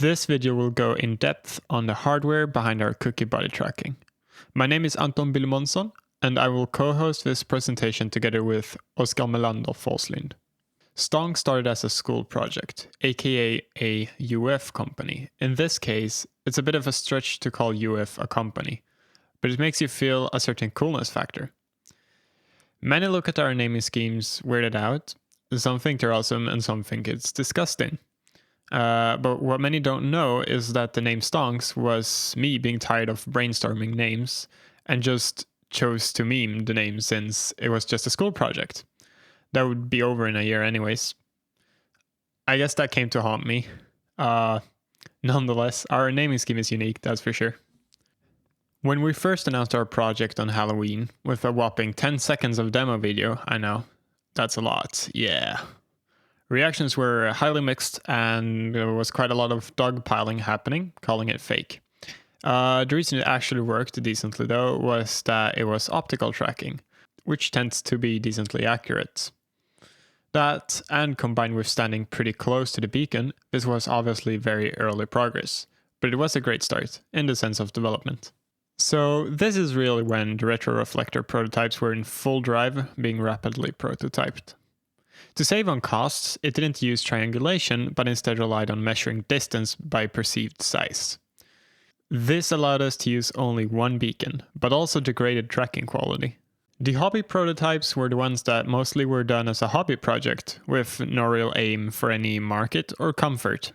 This video will go in depth on the hardware behind our cookie body tracking. My name is Anton Billmonson, and I will co-host this presentation together with Oskar Melander Forslind. StonX started as a school project, aka a UF company. In this case, it's a bit of a stretch to call UF a company, but it makes you feel a certain coolness factor. Many look at our naming schemes weirded out. Some think they're awesome and some think it's disgusting. But what many don't know is that the name StonX was me being tired of brainstorming names and just chose to meme the name since it was just a school project. That would be over in a year anyways. I guess that came to haunt me. Nonetheless, our naming scheme is unique, that's for sure. When we first announced our project on Halloween with a whopping 10 seconds of demo video, I know, that's a lot, yeah. Reactions were highly mixed and there was quite a lot of dogpiling happening, calling it fake. The reason it actually worked decently though was that it was optical tracking, which tends to be decently accurate. That, and combined with standing pretty close to the beacon, this was obviously very early progress, but it was a great start in the sense of development. So this is really when the retro reflector prototypes were in full drive, being rapidly prototyped. To save on costs, it didn't use triangulation, but instead relied on measuring distance by perceived size. This allowed us to use only one beacon, but also degraded tracking quality. The hobby prototypes were the ones that mostly were done as a hobby project, with no real aim for any market or comfort.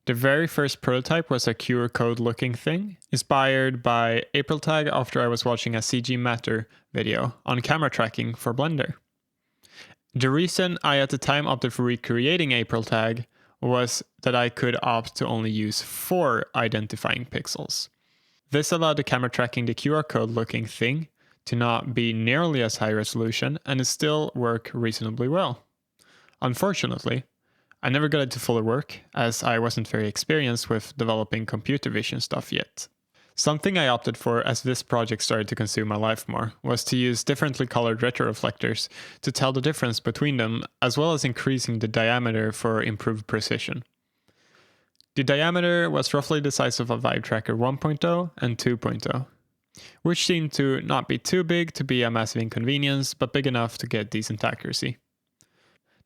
The very first prototype was a QR code looking thing, inspired by AprilTag after I was watching a CG Matter video on camera tracking for Blender. The reason I at the time opted for recreating AprilTag was that I could opt to only use 4 identifying pixels. This allowed the camera tracking the QR code looking thing to not be nearly as high resolution and it still work reasonably well. Unfortunately, I never got it to fully work as I wasn't very experienced with developing computer vision stuff yet. Something I opted for as this project started to consume my life more was to use differently colored retroreflectors to tell the difference between them, as well as increasing the diameter for improved precision. The diameter was roughly the size of a Vive Tracker 1.0 and 2.0, which seemed to not be too big to be a massive inconvenience, but big enough to get decent accuracy.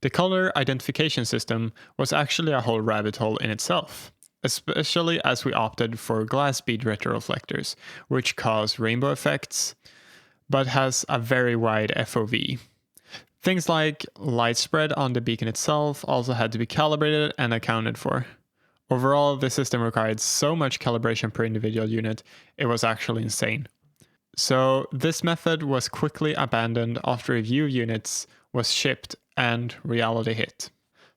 The color identification system was actually a whole rabbit hole in itself, especially as we opted for glass bead retroreflectors, which cause rainbow effects, but has a very wide FOV. Things like light spread on the beacon itself also had to be calibrated and accounted for. Overall, the system required so much calibration per individual unit, it was actually insane. So this method was quickly abandoned after a few units was shipped and reality hit.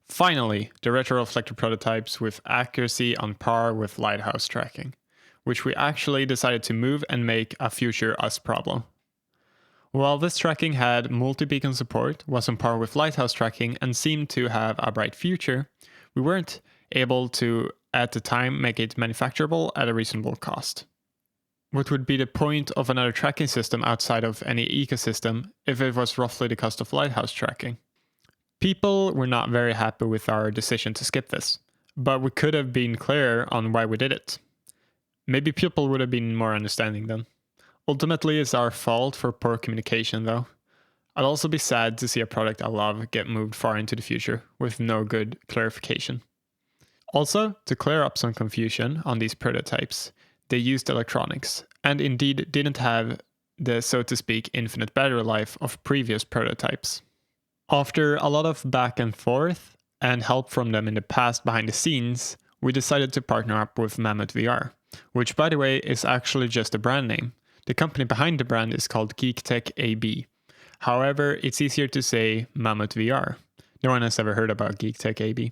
Finally, the retroreflector prototypes with accuracy on par with lighthouse tracking, which we actually decided to move and make a future us problem. While this tracking had multi-beacon support, was on par with lighthouse tracking, and seemed to have a bright future, we weren't able to, at the time, make it manufacturable at a reasonable cost. What would be the point of another tracking system outside of any ecosystem if it was roughly the cost of lighthouse tracking? People were not very happy with our decision to skip this, but we could have been clearer on why we did it. Maybe people would have been more understanding then. Ultimately, it's our fault for poor communication though. I'd also be sad to see a product I love get moved far into the future with no good clarification. Also, to clear up some confusion on these prototypes, they used electronics, and indeed didn't have the, so to speak, infinite battery life of previous prototypes. After a lot of back and forth, and help from them in the past behind the scenes, we decided to partner up with Mamut VR, which by the way is actually just a brand name. The company behind the brand is called Tech AB. However, it's easier to say Mamut VR. No one has ever heard about Tech AB.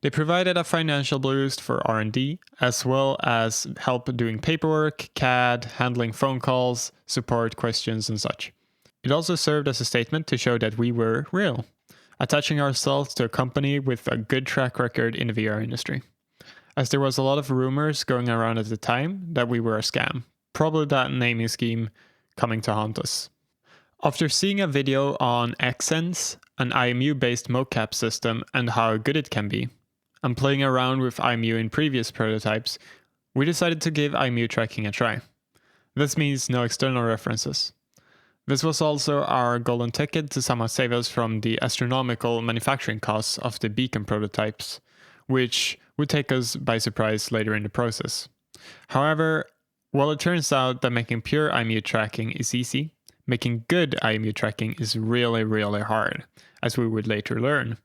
They provided a financial boost for R&D, as well as help doing paperwork, CAD, handling phone calls, support questions and such. It also served as a statement to show that we were real, attaching ourselves to a company with a good track record in the VR industry, as there was a lot of rumors going around at the time that we were a scam, probably that naming scheme coming to haunt us. After seeing a video on Xsense, an IMU-based mocap system, and how good it can be, and playing around with IMU in previous prototypes, we decided to give IMU tracking a try. This means no external references. This was also our golden ticket to somehow save us from the astronomical manufacturing costs of the beacon prototypes, which would take us by surprise later in the process. However, while it turns out that making pure IMU tracking is easy, making good IMU tracking is really, really hard, as we would later learn.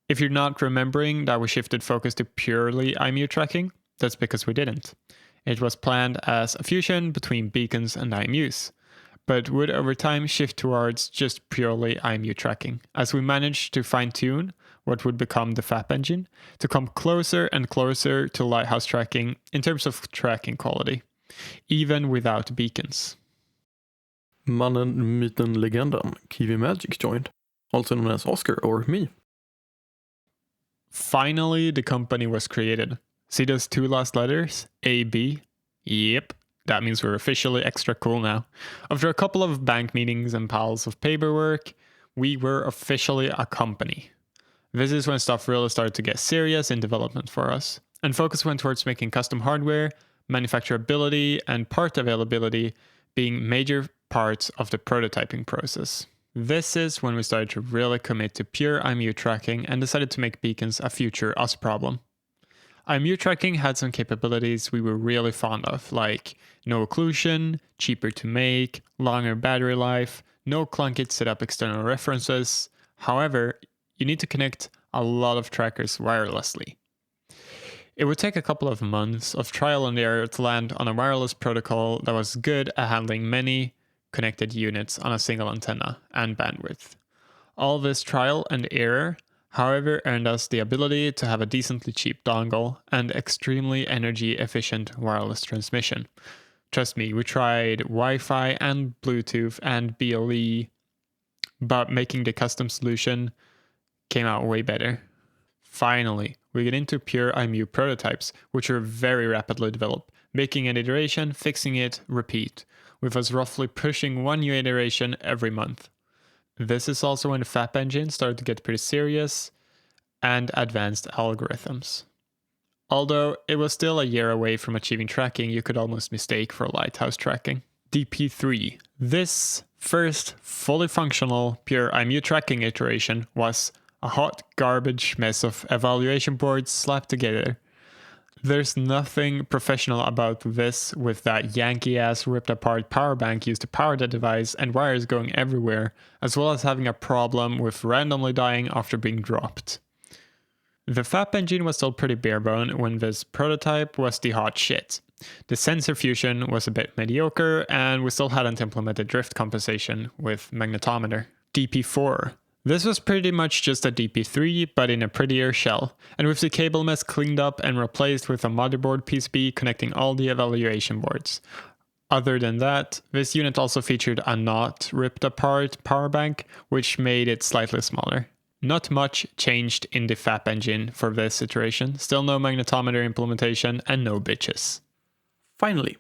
If you're not remembering that we shifted focus to purely IMU tracking, that's because we didn't. It was planned as a fusion between beacons and IMUs, but would over time shift towards just purely IMU tracking, as we managed to fine-tune what would become the FAP engine to come closer and closer to lighthouse tracking in terms of tracking quality, even without beacons. Mannen, myten, legenden, Kiwimagic joined, also known as Oscar or me. Finally, the company was created. See those two last letters? AB? Yep, that means we're officially extra cool now. After a couple of bank meetings and piles of paperwork, we were officially a company. This is when stuff really started to get serious in development for us, and focus went towards making custom hardware, manufacturability, and part availability being major parts of the prototyping process. This is when we started to really commit to pure IMU tracking and decided to make beacons a future us problem. IMU tracking had some capabilities we were really fond of, like no occlusion, cheaper to make, longer battery life, no clunky setup external references. However, you need to connect a lot of trackers wirelessly. It would take a couple of months of trial and error to land on a wireless protocol that was good at handling many connected units on a single antenna and bandwidth. All this trial and error, however, earned us the ability to have a decently cheap dongle and extremely energy efficient wireless transmission. Trust me, we tried Wi-Fi and Bluetooth and BLE, but making the custom solution came out way better. Finally, we get into pure IMU prototypes, which are very rapidly developed, making an iteration, fixing it, repeat, with us roughly pushing one new iteration every month. This is also when the FAP engine started to get pretty serious and advanced algorithms. Although it was still a year away from achieving tracking you could almost mistake for lighthouse tracking. DP3. This first fully functional pure IMU tracking iteration was a hot garbage mess of evaluation boards slapped together. There's nothing professional about this, with that Yankee-ass ripped-apart power bank used to power the device and wires going everywhere, as well as having a problem with randomly dying after being dropped. The FAP engine was still pretty barebone when this prototype was the hot shit. The sensor fusion was a bit mediocre, and we still hadn't implemented drift compensation with magnetometer. DP4. This was pretty much just a DP3, but in a prettier shell, and with the cable mess cleaned up and replaced with a motherboard PCB connecting all the evaluation boards. Other than that, this unit also featured a not ripped apart power bank, which made it slightly smaller. Not much changed in the FAP engine for this iteration, still no magnetometer implementation and no bitches. Finally,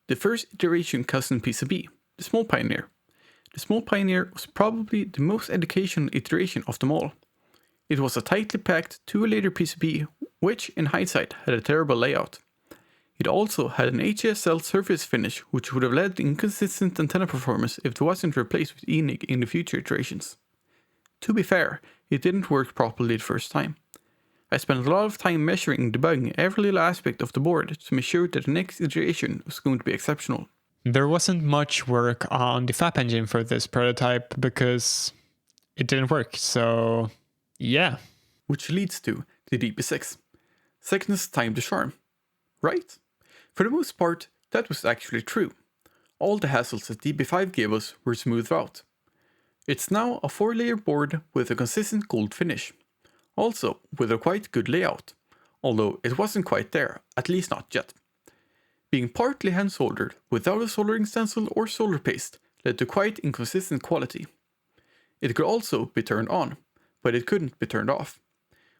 the first iteration custom PCB, the Small Pioneer. The Small Pioneer was probably the most educational iteration of them all. It was a tightly packed 2-layer PCB, which in hindsight had a terrible layout. It also had an HSL surface finish, which would have led to inconsistent antenna performance if it wasn't replaced with ENIG in the future iterations. To be fair, it didn't work properly the first time. I spent a lot of time measuring and debugging every little aspect of the board to make sure that the next iteration was going to be exceptional. There wasn't much work on the FAP engine for this prototype because it didn't work, so yeah. Which leads to the DP6. Sickness time to charm. Right? For the most part, that was actually true. All the hassles that DP5 gave us were smoothed out. It's now a 4-layer board with a consistent gold finish. Also with a quite good layout, although it wasn't quite there, at least not yet. Being partly hand soldered without a soldering stencil or solder paste led to quite inconsistent quality. It could also be turned on, but it couldn't be turned off,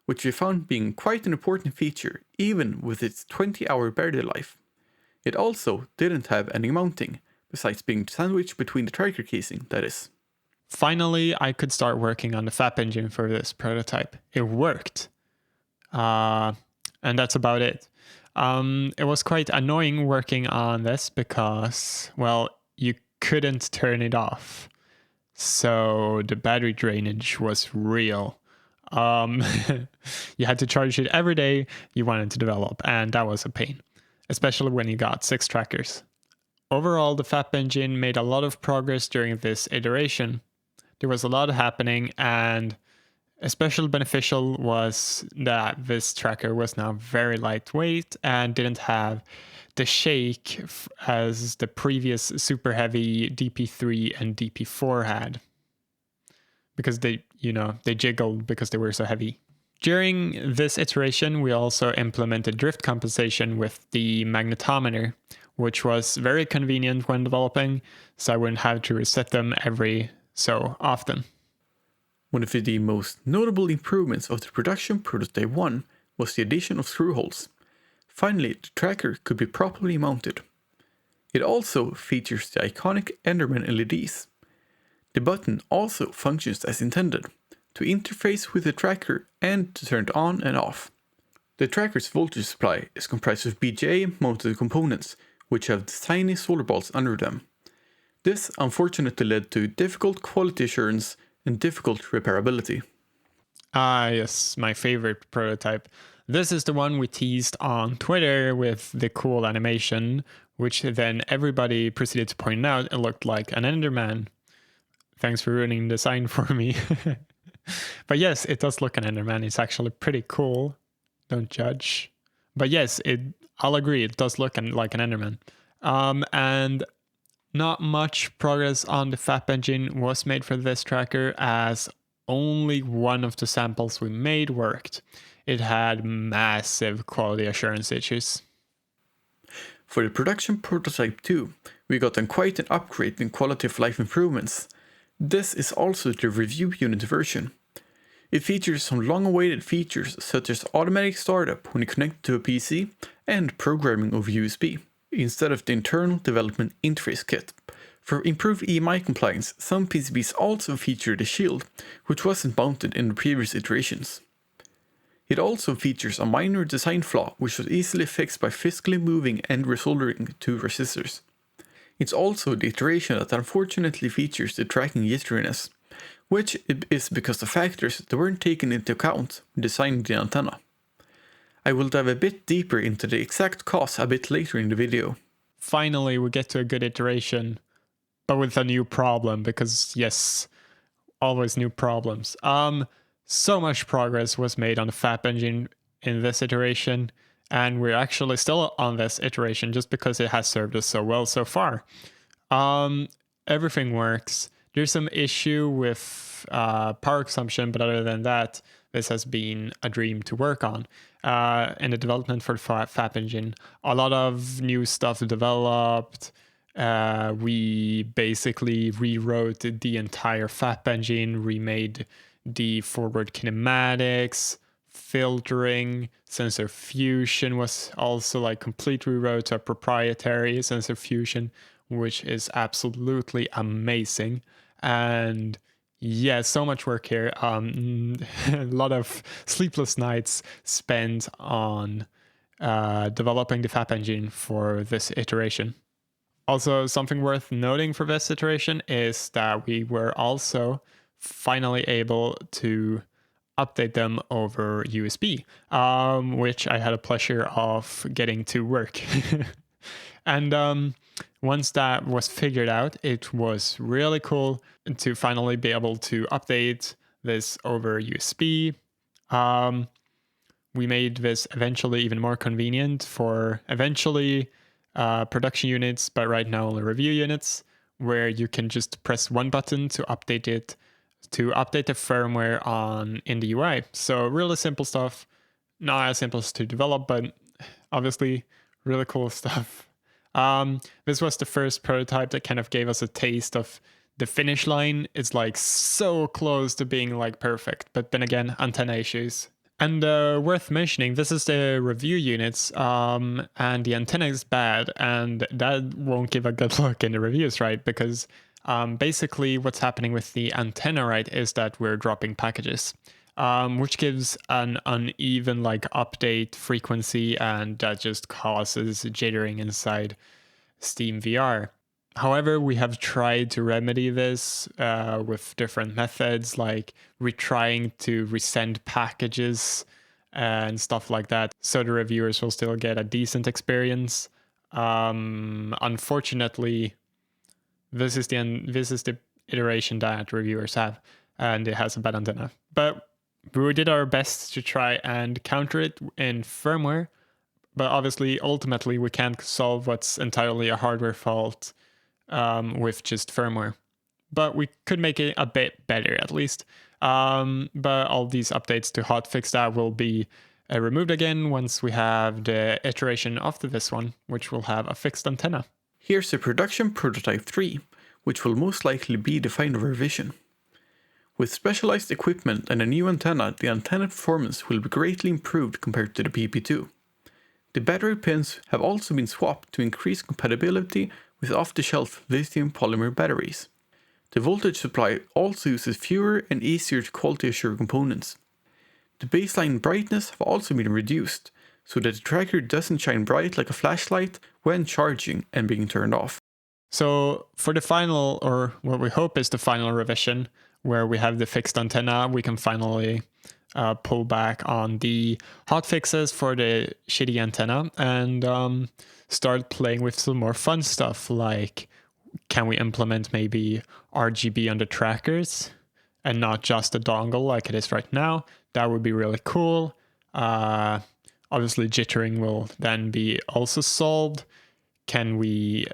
which we found being quite an important feature even with its 20-hour battery life. It also didn't have any mounting, besides being sandwiched between the tracker casing, that is. Finally, I could start working on the FAP engine for this prototype. It worked. And that's about it. It was quite annoying working on this because, well, you couldn't turn it off. So the battery drainage was real. You had to charge it every day you wanted to develop, and that was a pain, especially when you got 6 trackers. Overall, the FAP engine made a lot of progress during this iteration. There was a lot happening, and especially beneficial was that this tracker was now very lightweight and didn't have the shake as the previous super heavy DP3 and DP4 had, because they jiggled because they were so heavy. During this iteration, we also implemented drift compensation with the magnetometer, which was very convenient when developing, so I wouldn't have to reset them every so often. One of the most notable improvements of the production Prototype 1 was the addition of screw holes. Finally, the tracker could be properly mounted. It also features the iconic Enderman LEDs. The button also functions as intended, to interface with the tracker and to turn it on and off. The tracker's voltage supply is comprised of BGA mounted components, which have tiny solar balls under them. This unfortunately led to difficult quality assurance and difficult repairability. Ah, yes, my favorite prototype. This is the one we teased on Twitter with the cool animation, which then everybody proceeded to point out it looked like an Enderman. Thanks for ruining the design for me. But yes, it does look an Enderman. It's actually pretty cool. Don't judge. But yes, I'll agree, it does look like an Enderman. And not much progress on the FAP engine was made for this tracker, as only one of the samples we made worked. It had massive quality assurance issues. For the production Prototype 2, we got quite an upgrade in quality of life improvements. This is also the review unit version. It features some long-awaited features such as automatic startup when you connect to a PC and programming over USB, instead of the internal development interface kit. For improved EMI compliance, some PCBs also feature the shield, which wasn't mounted in the previous iterations. It also features a minor design flaw which was easily fixed by physically moving and resoldering 2 resistors. It's also the iteration that unfortunately features the tracking jitteriness, which is because of factors that weren't taken into account when designing the antenna. I will dive a bit deeper into the exact cause a bit later in the video. Finally, we get to a good iteration, but with a new problem, because yes, always new problems. So much progress was made on the FAP engine in this iteration, and we're actually still on this iteration just because it has served us so well so far. Everything works. There's some issue with power consumption, but other than that, this has been a dream to work on. In the development for the FAP engine, a lot of new stuff developed. We basically rewrote the entire FAP engine, remade the forward kinematics, filtering, sensor fusion was also like complete rewrote to a proprietary sensor fusion, which is absolutely amazing. And yeah, so much work here. A lot of sleepless nights spent on developing the FAP engine for this iteration. Also, something worth noting for this iteration is that we were also finally able to update them over USB, which I had a pleasure of getting to work. And once that was figured out, it was really cool to finally be able to update this over USB. We made this eventually even more convenient for production units, but right now only review units, where you can just press one button to update it, to update the firmware in the UI. So really simple stuff, not as simple as to develop, but obviously really cool stuff. This was the first prototype that kind of gave us a taste of the finish line. It's like so close to being like perfect, but then again, antenna issues. And worth mentioning, this is the review units, and the antenna is bad, and that won't give a good look in the reviews, right? Because basically what's happening with the antenna, right, is that we're dropping packages. which gives an uneven update frequency, and that just causes jittering inside Steam VR. However, we have tried to remedy this with different methods, like retrying to resend packages and stuff like that, so the reviewers will still get a decent experience. Unfortunately, this is the iteration that reviewers have, and it has a bad antenna. But we did our best to try and counter it in firmware. But obviously, ultimately, we can't solve what's entirely a hardware fault with just firmware. But we could make it a bit better, at least. But all these updates to hotfix that will be removed again once we have the iteration after this one, which will have a fixed antenna. Here's the production prototype 3, which will most likely be the final revision. With specialized equipment and a new antenna, the antenna performance will be greatly improved compared to the PP2. The battery pins have also been swapped to increase compatibility with off-the-shelf lithium polymer batteries. The voltage supply also uses fewer and easier to quality assure components. The baseline brightness have also been reduced, so that the tracker doesn't shine bright like a flashlight when charging and being turned off. So for the final, or what we hope is the final revision, where we have the fixed antenna, we can finally pull back on the hotfixes for the shitty antenna and start playing with some more fun stuff, like can we implement maybe RGB on the trackers and not just a dongle like it is right now? That would be really cool. Obviously jittering will then be also solved. Can we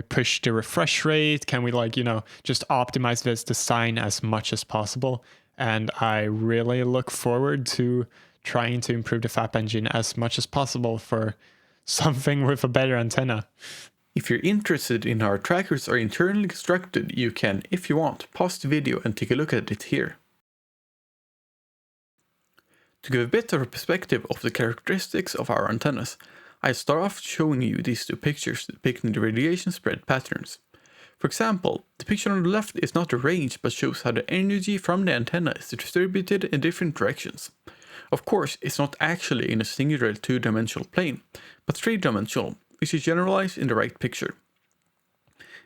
push the refresh rate? Can we just optimize this design as much as possible? And I really look forward to trying to improve the FAP engine as much as possible for something with a better antenna. If you're interested in how our trackers are internally constructed, you can, if you want, pause the video and take a look at it here. To give a bit of a perspective of the characteristics of our antennas, I start off showing you these two pictures depicting the radiation spread patterns. For example, the picture on the left is not the range but shows how the energy from the antenna is distributed in different directions. Of course, it's not actually in a singular two-dimensional plane, but three-dimensional, which is generalized in the right picture.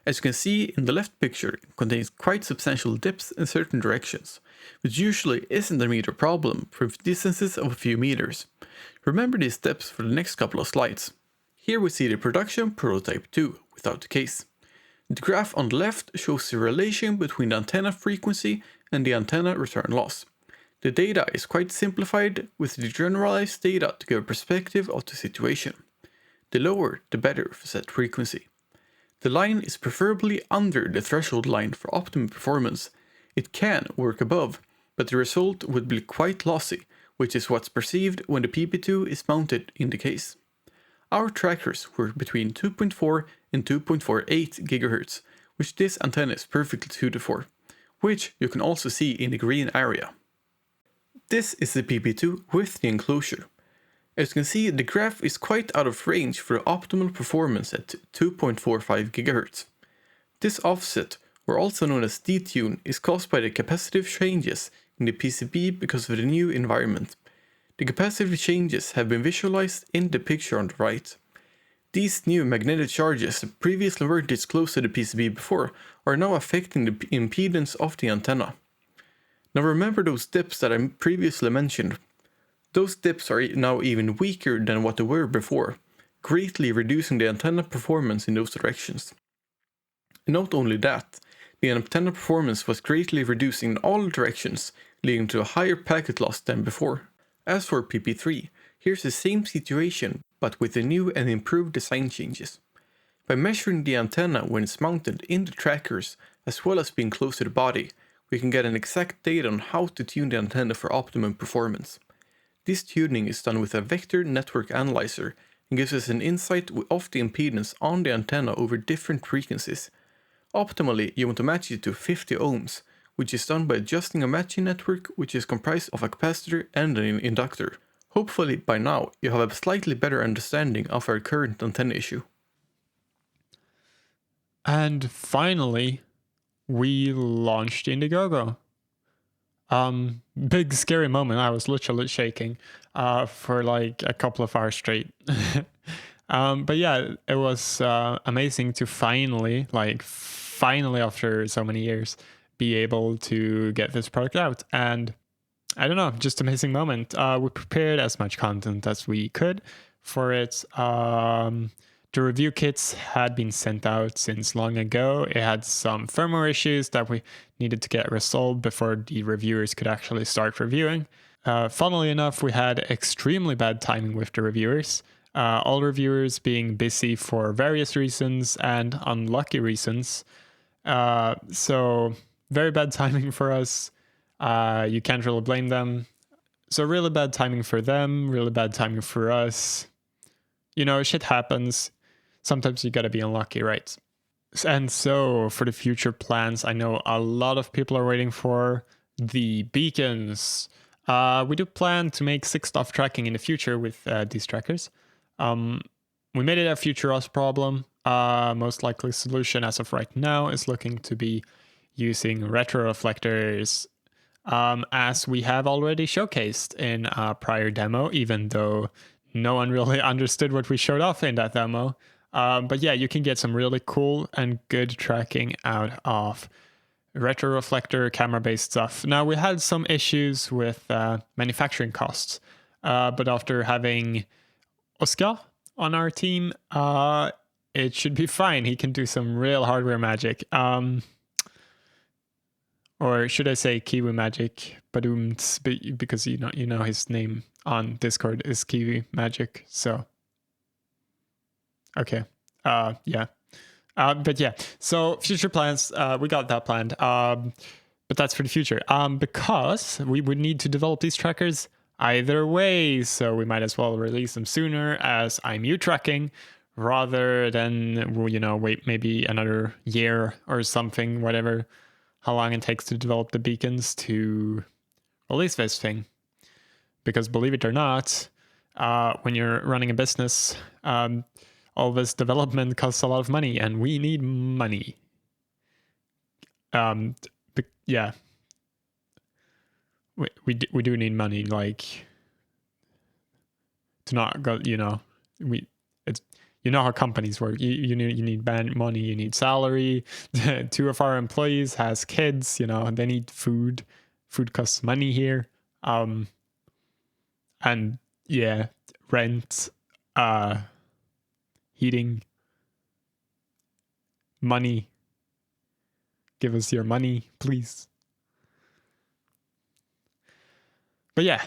As you can see in the left picture, it contains quite substantial dips in certain directions, which usually isn't a major problem for distances of a few meters. Remember these dips for the next couple of slides. Here we see the production prototype 2 without the case. The graph on the left shows the relation between the antenna frequency and the antenna return loss. The data is quite simplified with the generalized data to give a perspective of the situation. The lower, the better for set frequency. The line is preferably under the threshold line for optimum performance. It can work above, but the result would be quite lossy, which is what's perceived when the PP2 is mounted in the case. Our trackers work between 2.4 and 2.48 GHz, which this antenna is perfectly suited for, which you can also see in the green area. This is the PP2 with the enclosure. As you can see, the graph is quite out of range for optimal performance at 2.45 GHz. This offset, or also known as detune, is caused by the capacitive changes in the PCB because of the new environment. The capacitive changes have been visualized in the picture on the right. These new magnetic charges that previously were this close to the PCB before are now affecting the impedance of the antenna. Now remember those dips that I previously mentioned. Those dips are now even weaker than what they were before, greatly reducing the antenna performance in those directions. And not only that, the antenna performance was greatly reduced in all directions, leading to a higher packet loss than before. As for PP3, here's the same situation but with the new and improved design changes. By measuring the antenna when it's mounted in the trackers as well as being close to the body, we can get an exact data on how to tune the antenna for optimum performance. This tuning is done with a vector network analyzer and gives us an insight of the impedance on the antenna over different frequencies. Optimally, you want to match it to 50 ohms, which is done by adjusting a matching network which is comprised of a capacitor and an inductor. Hopefully by now you have a slightly better understanding of our current antenna issue. And finally, we launched Indiegogo. Big scary moment. I was literally shaking for like a couple of hours straight. But yeah, it was amazing to finally after so many years, be able to get this product out. And I don't know, just amazing moment. We prepared as much content as we could for it. The review kits had been sent out since long ago. It had some firmware issues that we needed to get resolved before the reviewers could actually start reviewing. Funnily enough, we had extremely bad timing with the reviewers. All reviewers being busy for various reasons and unlucky reasons. So very bad timing for us. You can't really blame them. So really bad timing for them, really bad timing for us. You know, shit happens. Sometimes you gotta be unlucky, right? And so for the future plans, I know a lot of people are waiting for the beacons. We do plan to make 6-stuff tracking in the future with these trackers. We made it a future us problem. Most likely solution as of right now is looking to be using retro reflectors, as we have already showcased in a prior demo, even though no one really understood what we showed off in that demo. But yeah, you can get some really cool and good tracking out of retro reflector camera-based stuff. Now, we had some issues with manufacturing costs, but after having Oscar on our team, it should be fine. He can do some real hardware magic. Or should I say Kiwimagic? Because you know his name on Discord is Kiwimagic. So okay, yeah. But yeah, so future plans, we got that planned. But that's for the future. Because we would need to develop these trackers either way, so we might as well release them sooner as IMU tracking, rather than wait maybe another year or something, whatever, how long it takes to develop the beacons to release this thing. Because believe it or not, when you're running a business, all this development costs a lot of money, and we need money. Yeah, we do need money, like, to not go. How companies work. You need money. You need salary. 2 of our employees has kids. They need food. Food costs money here. And yeah, rent, heating, money. Give us your money, please. But yeah,